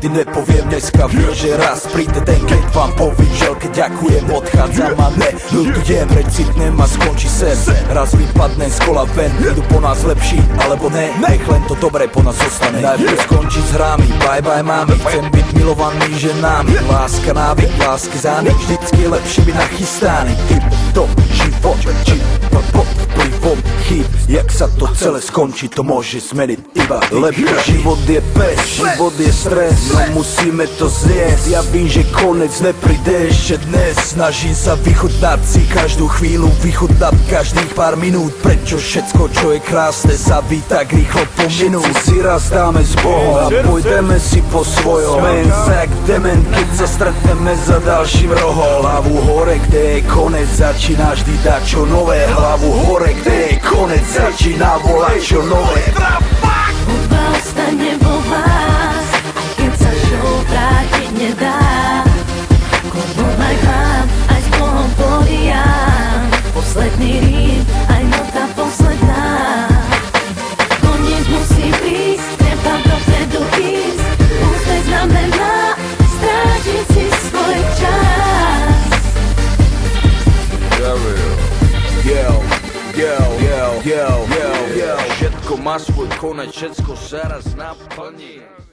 nikdy nepoviem dneska. Viem, že raz príde ten, keď vám povím, želke ďakujem, odchádzam a ne ľutujem, recitnem a skončí sen. Raz vypadnem z kola ven, idú po nás lepší, alebo ne, nech len to dobré po nás zostane. Najprv skončí s hrami, bye bye mami, chcem byť milovaný ženami. Láska návyk, lásky zánik, vždycky je lepšie byť nachystaný. Tip top, život, či pod vplyvom chyb. Jak sa to celé skončí, to môže zmeniť iba lepšie. Život je pes, život je stres, no musíme to zjesť. Ja vím, že konec nepríde ešte dnes. Snažím sa vychutnať si každú chvíľu, vychutnať každých pár minút. Prečo všetko, čo je krásne, sa ví tak rýchlo pominú. Si raz dáme s Bohom a pôjdeme si po svojom. Smejem sa jak dement, keď sa stretneme za ďalším rohom. Hlavu hore, kde je konec, začína vždy dať čo nové. Hlavu hore, kde je konec, začína volať čo nové. Hudba ostane vo vás, aj keď sa show vrátiť nedá. Koľko aj vám, aj s Bohom porijám. Posledný rím, aj nota posledná. Koniec musí prísť, treba dopredu ísť. Úspech znamená strátiť si svoj čas. Všetko má svoj konec, všetko sa raz naplní.